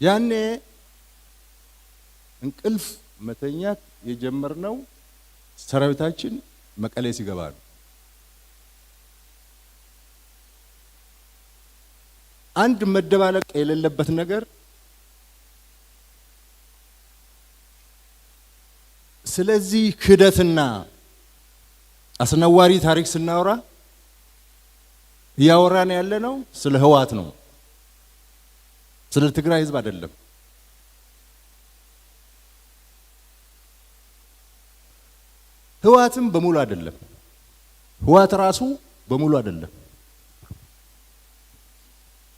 ያኔ እንቅልፍ መተኛት የጀመርነው ሰራዊታችን መቀሌ ሲገባ ነው። አንድ መደባለቅ የሌለበት ነገር ስለዚህ ክህደትና አስነዋሪ ታሪክ ስናወራ ያወራን ያለነው ስለ ህወሓት ነው፣ ስለ ትግራይ ህዝብ አይደለም። ህወሓትም በሙሉ አይደለም፣ ህወሓት ራሱ በሙሉ አይደለም።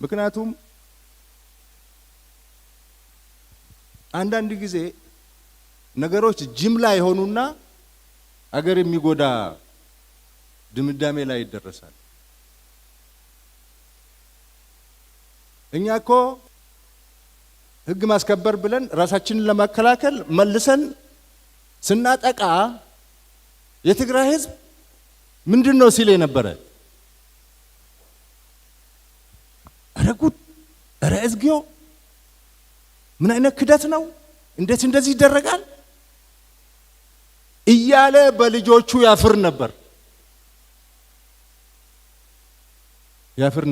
ምክንያቱም አንዳንድ ጊዜ ነገሮች ጅምላ የሆኑና አገር የሚጎዳ ድምዳሜ ላይ ይደረሳል። እኛ እኮ ህግ ማስከበር ብለን ራሳችንን ለማከላከል መልሰን ስናጠቃ የትግራይ ህዝብ ምንድነው ሲል የነበረ? አረ ጉድ፣ አረ እዝጊዮ፣ ምን አይነት ክደት ነው? እንዴት እንደዚህ ይደረጋል እያለ በልጆቹ ያፍር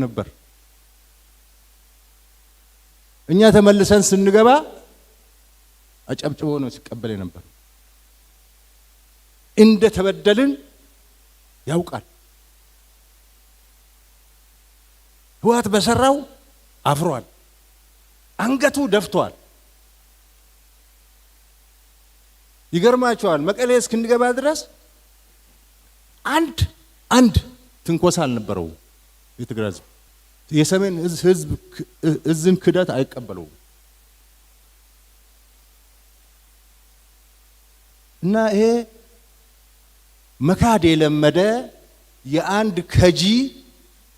ነበር። እኛ ተመልሰን ስንገባ አጨብጭቦ ነው ሲቀበል ነበር። እንደ ተበደልን ያውቃል። ህወሓት በሰራው አፍሯል፣ አንገቱ ደፍቷል። ይገርማቸዋል። መቀሌ እስክንገባ ድረስ አንድ ትንኮሳ አልነበረው። የትግራይ ህዝብ የሰሜን ህዝብ እዝን ክደት አይቀበለው እና ይሄ መካድ የለመደ የአንድ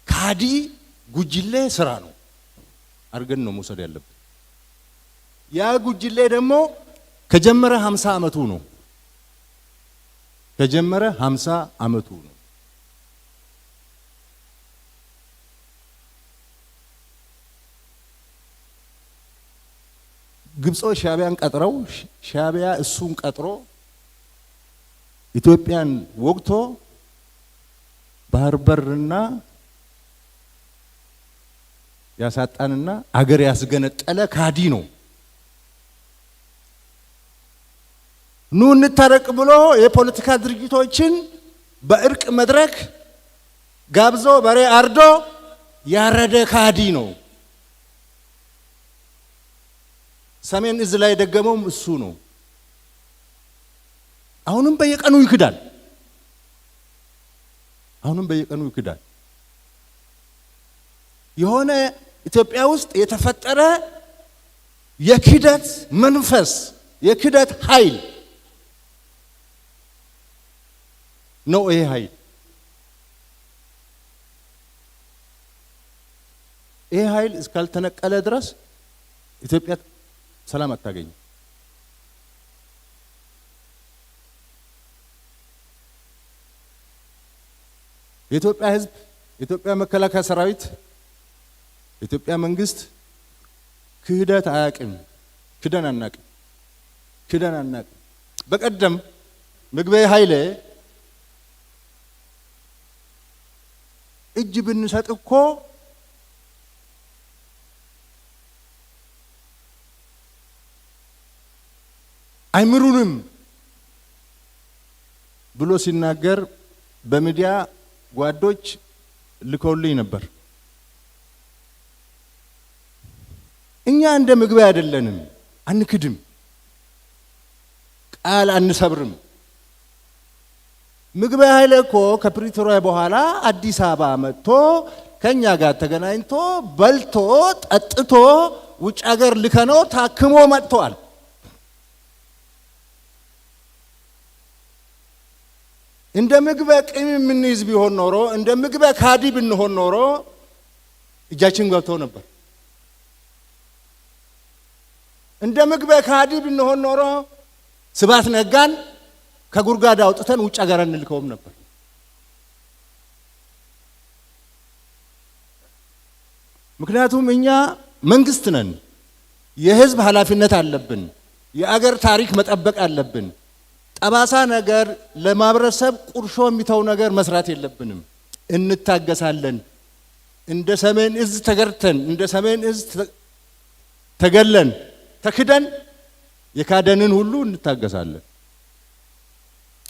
ካዲ ጉጅሌ ስራ ነው አርገን ነው መውሰድ ያለብን። ያ ጉጅሌ ደግሞ ከጀመረ 50 አመቱ ነው። ከጀመረ 50 አመቱ ነው። ግብጾች ሻቢያን ቀጥረው ሻቢያ እሱን ቀጥሮ ኢትዮጵያን ወግቶ ባህር በርና ያሳጣንና አገር ያስገነጠለ ካዲ ነው። ኑ እንታረቅ ብሎ የፖለቲካ ድርጅቶችን በእርቅ መድረክ ጋብዞ በሬ አርዶ ያረደ ካዲ ነው። ሰሜን እዝ ላይ ደገመውም እሱ ነው። አሁንም በየቀኑ ይክዳል። የሆነ ኢትዮጵያ ውስጥ የተፈጠረ የክደት መንፈስ፣ የክደት ኃይል ነው። ይሄ ኃይል እስካልተነቀለ ድረስ ኢትዮጵያ ሰላም አታገኝም። የኢትዮጵያ ህዝብ፣ የኢትዮጵያ መከላከያ ሰራዊት፣ የኢትዮጵያ መንግስት ክህደት አያውቅም። ክደን አናውቅም። በቀደም ምግበይ ኃይሌ እጅ ብንሰጥ እኮ አይምሩንም ብሎ ሲናገር በሚዲያ ጓዶች ልከውልኝ ነበር። እኛ እንደ ምግበይ አይደለንም፣ አንክድም፣ ቃል አንሰብርም። ምግበይ ኃይሌ እኮ ከፕሪቶሪያ በኋላ አዲስ አበባ መጥቶ ከኛ ጋር ተገናኝቶ በልቶ ጠጥቶ ውጭ ሀገር ልከነው ታክሞ መጥቷል። እንደ ምግበይ ቂም የምንይዝ ቢሆን ኖሮ፣ እንደ ምግበይ ካዲ ብንሆን ኖሮ እጃችን ገብቶ ነበር። እንደ ምግበይ ካዲ ብንሆን ኖሮ ስብሐት ነጋን ከጉርጋዳ አውጥተን ውጭ ሀገር እንልከውም ነበር። ምክንያቱም እኛ መንግስት ነን። የህዝብ ኃላፊነት አለብን። የአገር ታሪክ መጠበቅ አለብን። ጠባሳ ነገር ለማብረሰብ ቁርሾ የሚተው ነገር መስራት የለብንም። እንታገሳለን። እንደ ሰሜን እዝ ተገርተን እንደ ሰሜን እዝ ተገለን ተክደን የካደንን ሁሉ እንታገሳለን።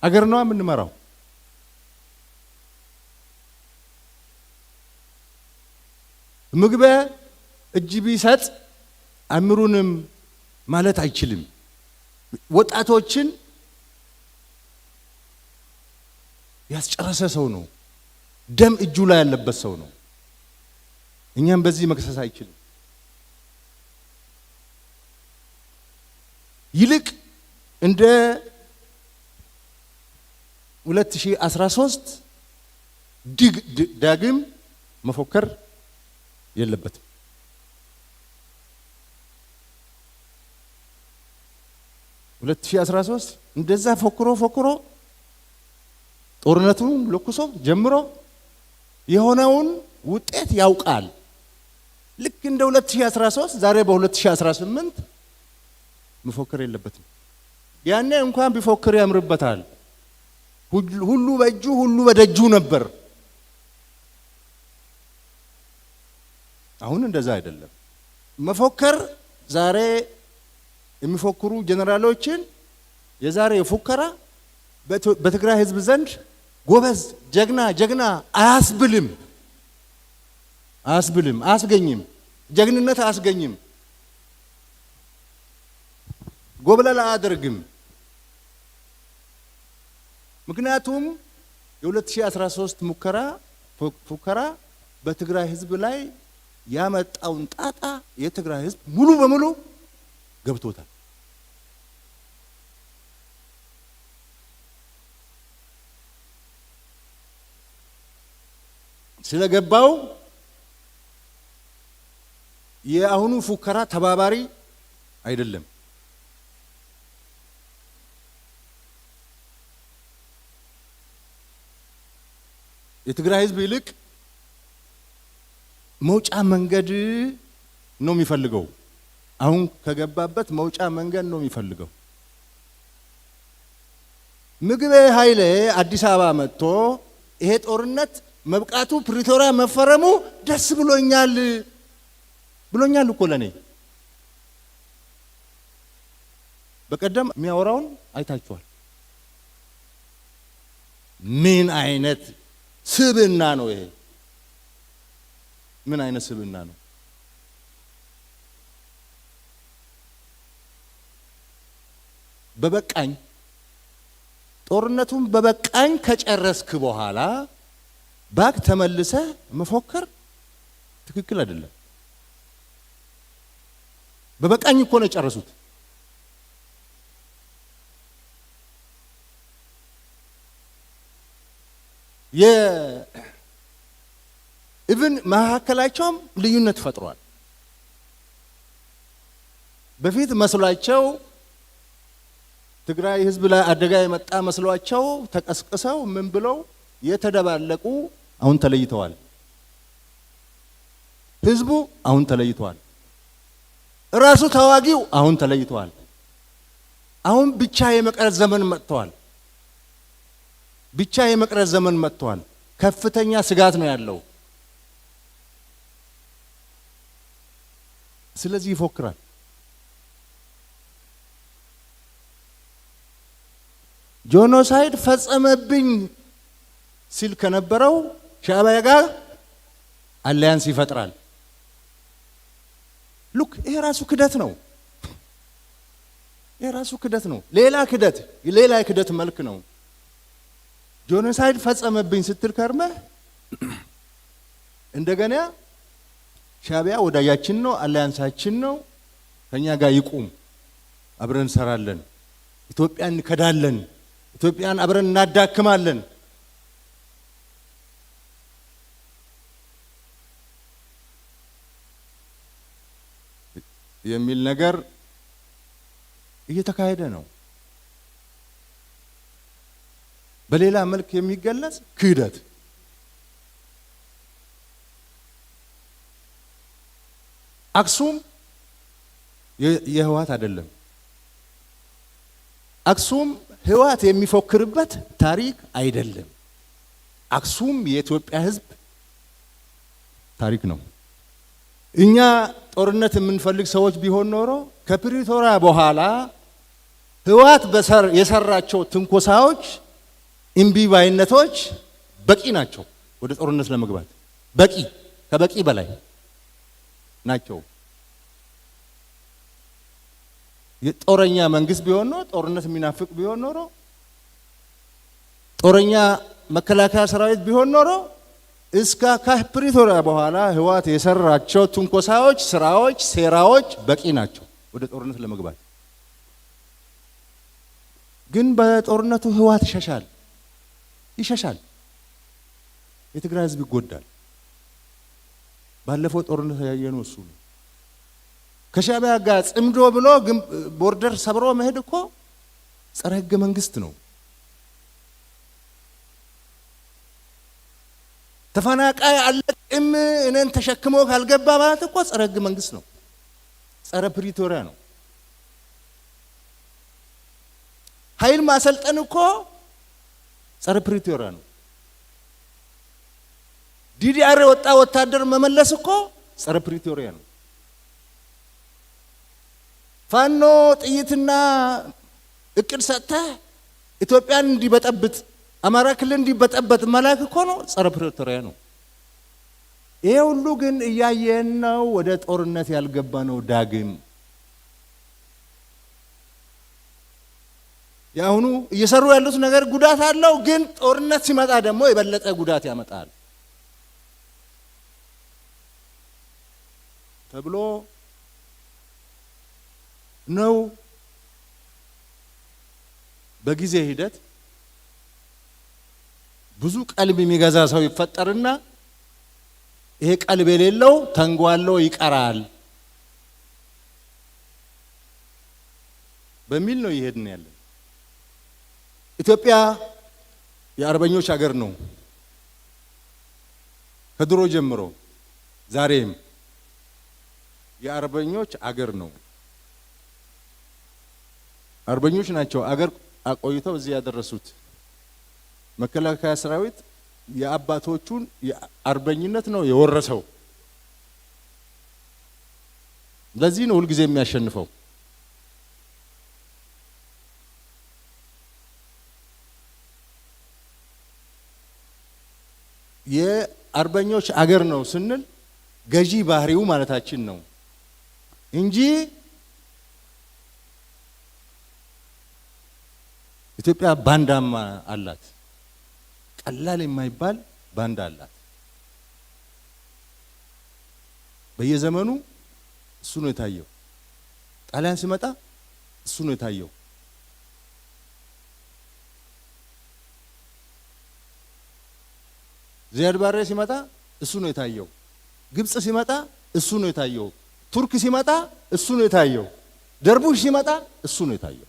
አገር ነው የምንመራው። ምግበ እጅ ቢሰጥ አምሩንም ማለት አይችልም። ወጣቶችን ያስጨረሰ ሰው ነው። ደም እጁ ላይ ያለበት ሰው ነው። እኛም በዚህ መክሰስ አይችልም። ይልቅ እንደ 2013 ዳግም መፎከር የለበትም። 2013 እንደዛ ፎክሮ ጦርነቱን ለኩሶ ጀምሮ የሆነውን ውጤት ያውቃል። ልክ እንደ 2013 ዛሬ በ2018 መፎከር የለበትም። ያኔ እንኳን ቢፎክር ያምርበታል። ሁሉ በእጁ ሁሉ በደጁ ነበር። አሁን እንደዛ አይደለም። መፎከር ዛሬ የሚፎክሩ ጀነራሎችን የዛሬ ፉከራ በትግራይ ህዝብ ዘንድ ጎበዝ ጀግና አያስብልም፣ አያስገኝም፣ ጀግንነት አያስገኝም፣ ጎብለላ አያደርግም። ምክንያቱም የ2013 ፉከራ በትግራይ ህዝብ ላይ ያመጣውን ጣጣ የትግራይ ህዝብ ሙሉ በሙሉ ገብቶታል። ስለገባው የአሁኑ ፉከራ ተባባሪ አይደለም። የትግራይ ህዝብ ይልቅ መውጫ መንገድ ነው የሚፈልገው። አሁን ከገባበት መውጫ መንገድ ነው የሚፈልገው። ምግበ ኃይሌ አዲስ አበባ መጥቶ ይሄ ጦርነት መብቃቱ ፕሪቶሪያ መፈረሙ ደስ ብሎኛል እኮ ለኔ። በቀደም የሚያወራውን አይታችኋል። ምን አይነት ስብዕና ነው ይሄ? ምን አይነት ስብዕና ነው? በበቃኝ ጦርነቱን በበቃኝ ከጨረስክ በኋላ ባክ ተመልሰ መፎከር ትክክል አይደለም። በበቃኝ እኮ ነው የጨረሱት። ኢቭን መካከላቸውም ልዩነት ፈጥሯል። በፊት መስሏቸው ትግራይ ህዝብ ላይ አደጋ የመጣ መስሏቸው ተቀስቅሰው ምን ብለው የተደባለቁ አሁን ተለይተዋል። ህዝቡ አሁን ተለይተዋል። ራሱ ተዋጊው አሁን ተለይተዋል። አሁን ብቻ የመቅረት ዘመን መጥቷል። ብቻ የመቅረት ዘመን መጥቷል። ከፍተኛ ስጋት ነው ያለው። ስለዚህ ይፎክራል። ጄኖሳይድ ፈጸመብኝ ሲል ከነበረው ሻዕቢያ ጋር አሊያንስ ይፈጥራል። ሉክ ይሄ ራሱ ክደት ነው። ሌላ የክደት መልክ ነው። ጄኖሳይድ ፈጸመብኝ ስትል ከርመህ እንደገና ሻዕቢያ ወዳጃችን ነው፣ አሊያንሳችን ነው፣ ከኛ ጋር ይቁም፣ አብረን እንሰራለን፣ ኢትዮጵያን እንከዳለን፣ ኢትዮጵያን አብረን እናዳክማለን የሚል ነገር እየተካሄደ ነው። በሌላ መልክ የሚገለጽ ክህደት። አክሱም የህወሓት አይደለም። አክሱም ህወሓት የሚፎክርበት ታሪክ አይደለም። አክሱም የኢትዮጵያ ህዝብ ታሪክ ነው። እኛ ጦርነት የምንፈልግ ሰዎች ቢሆን ኖሮ ከፕሪቶሪያ በኋላ ህወሓት የሰራቸው ትንኮሳዎች፣ እምቢባይነቶች በቂ ናቸው ወደ ጦርነት ለመግባት በቂ ከበቂ በላይ ናቸው። የጦረኛ መንግስት ቢሆን ኖሮ ጦርነት የሚናፍቅ ቢሆን ኖሮ ጦረኛ መከላከያ ሰራዊት ቢሆን ኖሮ እስከ ከፕሪቶሪያ በኋላ ህወሓት የሰራቸው ትንኮሳዎች፣ ስራዎች፣ ሴራዎች በቂ ናቸው ወደ ጦርነት ለመግባት። ግን በጦርነቱ ህወሓት ይሸሻል። የትግራይ ህዝብ ይጎዳል። ባለፈው ጦርነት ያየነው እሱ ነው። ከሻዕቢያ ጋር ጽምዶ ብሎ ቦርደር ሰብሮ መሄድ እኮ ጸረ ህገ መንግስት ነው። ተፈናቃይ አለቅም እነን ተሸክሞ ካልገባ ማለት እኮ ጸረ ህገ መንግስት ነው። ጸረ ፕሪቶሪያ ነው። ኃይል ማሰልጠን እኮ ጸረ ፕሪቶሪያ ነው። ዲዲአር ወጣ ወታደር መመለስ እኮ ጸረ ፕሪቶሪያ ነው። ፋኖ ጥይትና እቅድ ሰጥተህ ኢትዮጵያን እንዲበጠብጥ አማራ ክልል እንዲበጠበጥ መላክ እኮ ነው ጸረ ፕሪቶሪያ ነው። ይሄ ሁሉ ግን እያየን ነው ወደ ጦርነት ያልገባ ነው። ዳግም ያሁኑ እየሰሩ ያሉት ነገር ጉዳት አለው። ግን ጦርነት ሲመጣ ደግሞ የበለጠ ጉዳት ያመጣል ተብሎ ነው። በጊዜ ሂደት ብዙ ቀልብ የሚገዛ ሰው ይፈጠርና ይሄ ቀልብ የሌለው ተንጓሎ ይቀራል በሚል ነው ይሄድን ያለን። ኢትዮጵያ የአርበኞች ሀገር ነው ከድሮ ጀምሮ፣ ዛሬም የአርበኞች አገር ነው። አርበኞች ናቸው አገር አቆይተው እዚህ ያደረሱት። መከላከያ ሰራዊት የአባቶቹን የአርበኝነት ነው የወረሰው። ለዚህ ነው ሁልጊዜ የሚያሸንፈው። የአርበኞች አገር ነው ስንል ገዢ ባህሪው ማለታችን ነው እንጂ ኢትዮጵያ ባንዳማ አላት። ቀላል የማይባል ባንዳ አላት። በየዘመኑ እሱ ነው የታየው። ጣሊያን ሲመጣ እሱ ነው የታየው። ዚያድ ባሬ ሲመጣ እሱ ነው የታየው። ግብጽ ሲመጣ እሱ ነው የታየው። ቱርክ ሲመጣ እሱ ነው የታየው። ደርቡሽ ሲመጣ እሱ ነው የታየው።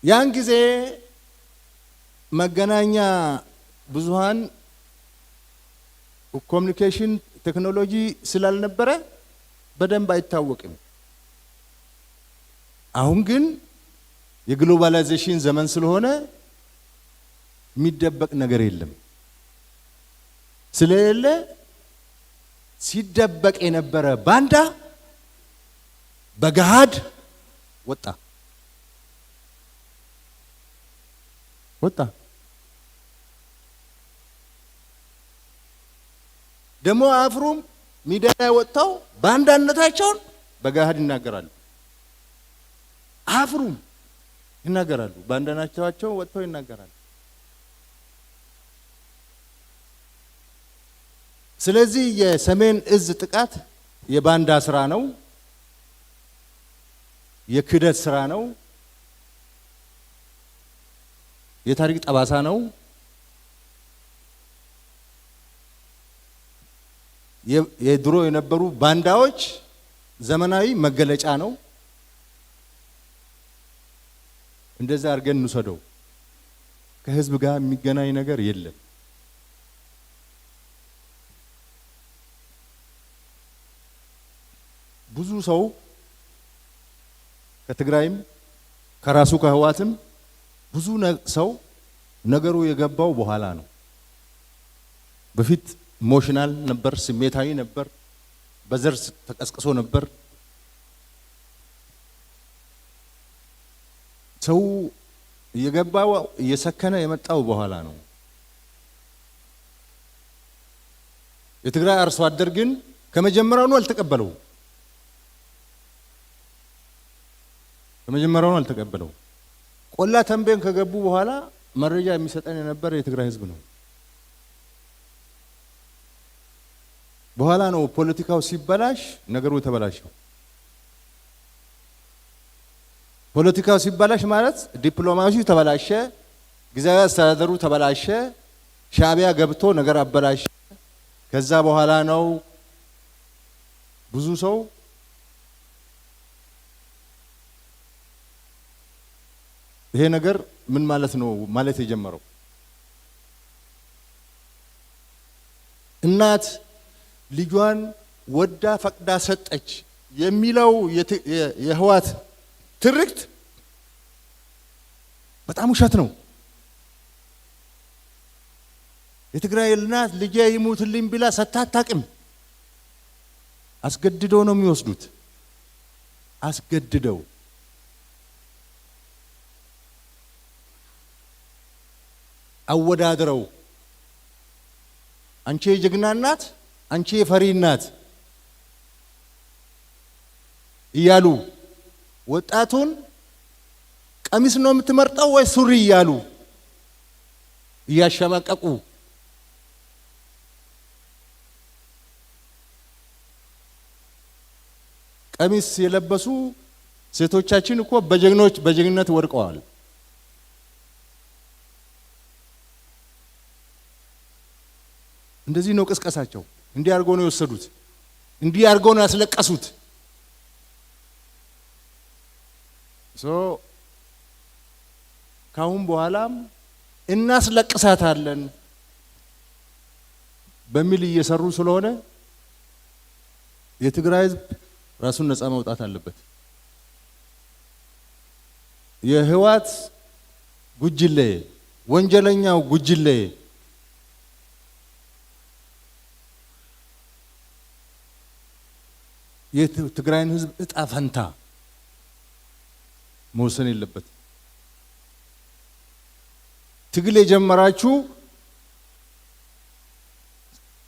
ያን ጊዜ መገናኛ ብዙሃን ኮሙኒኬሽን ቴክኖሎጂ ስላልነበረ በደንብ አይታወቅም። አሁን ግን የግሎባላይዜሽን ዘመን ስለሆነ የሚደበቅ ነገር የለም። ስለሌለ ሲደበቅ የነበረ ባንዳ በገሃድ ወጣ። ደግሞ አፍሩም ሚዲያ ላይ ወጥተው ባንዳነታቸውን በገሃድ ይናገራሉ። አፍሩም ይናገራሉ። ባንዳነታቸውን ወጥተው ይናገራሉ። ስለዚህ የሰሜን እዝ ጥቃት የባንዳ ስራ ነው፣ የክደት ስራ ነው፣ የታሪክ ጠባሳ ነው። የድሮ የነበሩ ባንዳዎች ዘመናዊ መገለጫ ነው። እንደዛ አድርገን እንውሰደው። ከህዝብ ጋር የሚገናኝ ነገር የለም። ብዙ ሰው ከትግራይም ከራሱ ከህዋትም ብዙ ሰው ነገሩ የገባው በኋላ ነው። በፊት ኢሞሽናል ነበር፣ ስሜታዊ ነበር፣ በዘር ተቀስቅሶ ነበር። ሰው እየገባው እየሰከነ የመጣው በኋላ ነው። የትግራይ አርሶ አደር ግን ከመጀመሪያው አልተቀበለው። ቆላ ተንቤን ከገቡ በኋላ መረጃ የሚሰጠን የነበረ የትግራይ ህዝብ ነው። በኋላ ነው ፖለቲካው ሲበላሽ ነገሩ ተበላሸው። ፖለቲካው ሲበላሽ ማለት ዲፕሎማሲው ተበላሸ፣ ጊዜያዊ አስተዳደሩ ተበላሸ፣ ሻዕቢያ ገብቶ ነገር አበላሸ። ከዛ በኋላ ነው ብዙ ሰው ይሄ ነገር ምን ማለት ነው ማለት የጀመረው። እናት ልጇን ወዳ ፈቅዳ ሰጠች የሚለው የህዋት ትርክት በጣም ውሸት ነው። የትግራይ እናት ልጄ ይሙትልኝ ብላ ሰታታቅም። አስገድደው ነው የሚወስዱት። አስገድደው አወዳድረው አንቺ የጀግና እናት፣ አንቺ የፈሪ እናት እያሉ ወጣቱን ቀሚስ ነው የምትመርጠው ወይ ሱሪ እያሉ እያሸማቀቁ ቀሚስ የለበሱ ሴቶቻችን እኮ በጀግንነት ወድቀዋል። እንደዚህ ነው ቅስቀሳቸው። እንዲህ አድርገው ነው የወሰዱት። እንዲህ አድርገው ነው ያስለቀሱት። ካሁን በኋላም እናስለቅሳታለን በሚል እየሰሩ ስለሆነ የትግራይ ህዝብ ራሱን ነፃ ማውጣት አለበት። የህዋት ጉጅሌ ወንጀለኛው ጉጅሌ የትግራይን ህዝብ እጣ ፈንታ መወሰን የለበት። ትግል የጀመራችሁ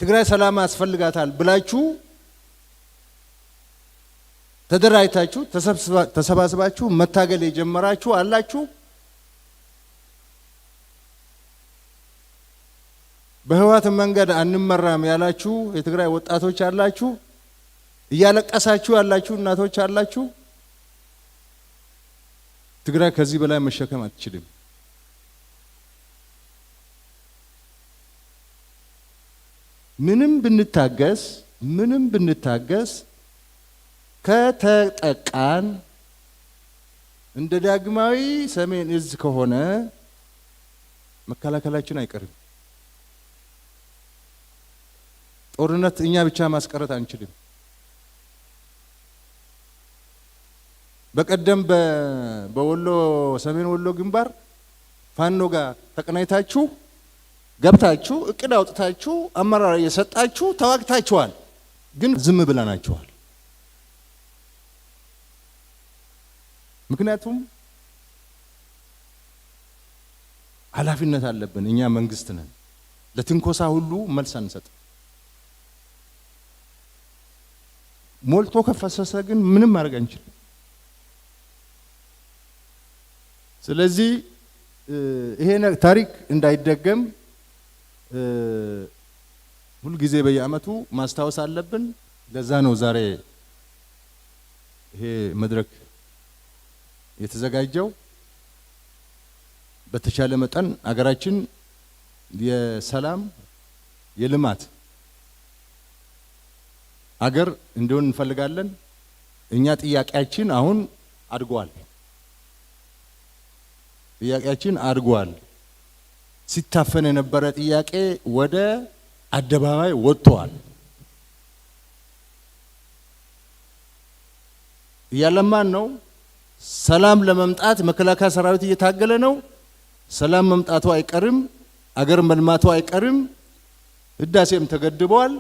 ትግራይ ሰላም ያስፈልጋታል ብላችሁ ተደራጅታችሁ ተሰባስባችሁ መታገል የጀመራችሁ አላችሁ። በህዋት መንገድ አንመራም ያላችሁ የትግራይ ወጣቶች አላችሁ። እያለቀሳችሁ ያላችሁ እናቶች አላችሁ። ትግራይ ከዚህ በላይ መሸከም አትችልም። ምንም ብንታገስ ከተጠቃን እንደ ዳግማዊ ሰሜን እዝ ከሆነ መከላከላችን አይቀርም። ጦርነት እኛ ብቻ ማስቀረት አንችልም። በቀደም በወሎ ሰሜን ወሎ ግንባር ፋኖ ጋር ተቀናይታችሁ ገብታችሁ እቅድ አውጥታችሁ አመራር እየሰጣችሁ ተዋግታችኋል። ግን ዝም ብለናችኋል። ምክንያቱም ኃላፊነት አለብን። እኛ መንግስት ነን። ለትንኮሳ ሁሉ መልስ አንሰጥ። ሞልቶ ከፈሰሰ ግን ምንም ማድረግ አንችልም። ስለዚህ ይሄ ታሪክ እንዳይደገም ሁሉ ጊዜ በየአመቱ ማስታወስ አለብን። ለዛ ነው ዛሬ ይሄ መድረክ የተዘጋጀው። በተቻለ መጠን አገራችን የሰላም የልማት አገር እንዲሆን እንፈልጋለን። እኛ ጥያቄያችን አሁን አድጓል። ሲታፈን የነበረ ጥያቄ ወደ አደባባይ ወጥቷል። እያለማን ነው። ሰላም ለመምጣት መከላከያ ሰራዊት እየታገለ ነው። ሰላም መምጣቱ አይቀርም፣ አገር መልማቱ አይቀርም። ህዳሴም ተገድቧል።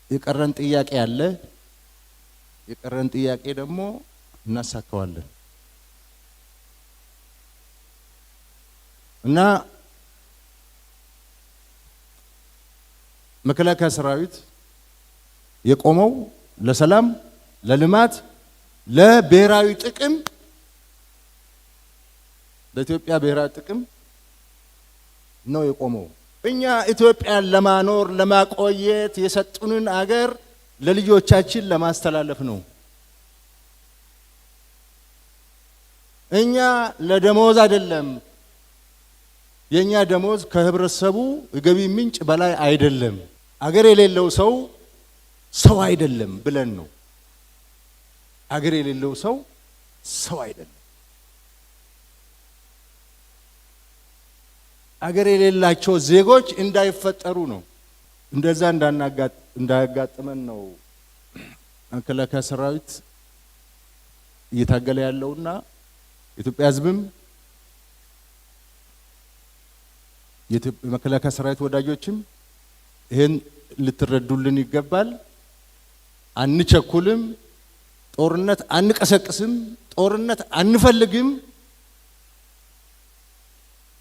የቀረን ጥያቄ አለ። የቀረን ጥያቄ ደግሞ እናሳካዋለን እና መከላከያ ሰራዊት የቆመው ለሰላም፣ ለልማት፣ ለብሔራዊ ጥቅም፣ ለኢትዮጵያ ብሔራዊ ጥቅም ነው የቆመው። እኛ ኢትዮጵያን ለማኖር ለማቆየት የሰጡንን አገር ለልጆቻችን ለማስተላለፍ ነው። እኛ ለደሞዝ አይደለም። የኛ ደሞዝ ከህብረተሰቡ የገቢ ምንጭ በላይ አይደለም። አገር የሌለው ሰው ሰው አይደለም ብለን ነው። አገር የሌለው ሰው ሰው አይደለም። አገር የሌላቸው ዜጎች እንዳይፈጠሩ ነው። እንደዛ እንዳያጋጥመን ነው መከላከያ ሰራዊት እየታገለ ያለውና የኢትዮጵያ ህዝብም የመከላከያ ሰራዊት ወዳጆችም ይሄን ልትረዱልን ይገባል። አንቸኩልም። ጦርነት አንቀሰቅስም። ጦርነት አንፈልግም።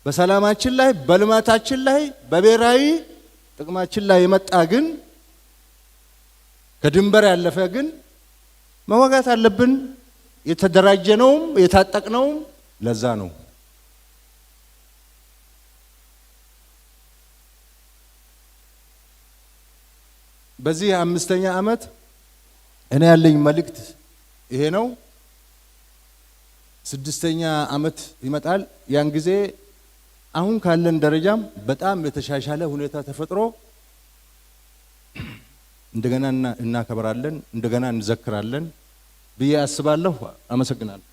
በሰላማችን ላይ፣ በልማታችን ላይ፣ በብሔራዊ ጥቅማችን ላይ የመጣ ግን ከድንበር ያለፈ ግን መዋጋት አለብን። የተደራጀነውም የታጠቅነውም ለዛ ነው። በዚህ 5ኛ ዓመት እኔ ያለኝ መልእክት ይሄ ነው። 6ኛ ዓመት ይመጣል። ያን ጊዜ አሁን ካለን ደረጃም በጣም የተሻሻለ ሁኔታ ተፈጥሮ እንደገና እናከብራለን፣ እንደገና እንዘክራለን ብዬ አስባለሁ። አመሰግናለሁ።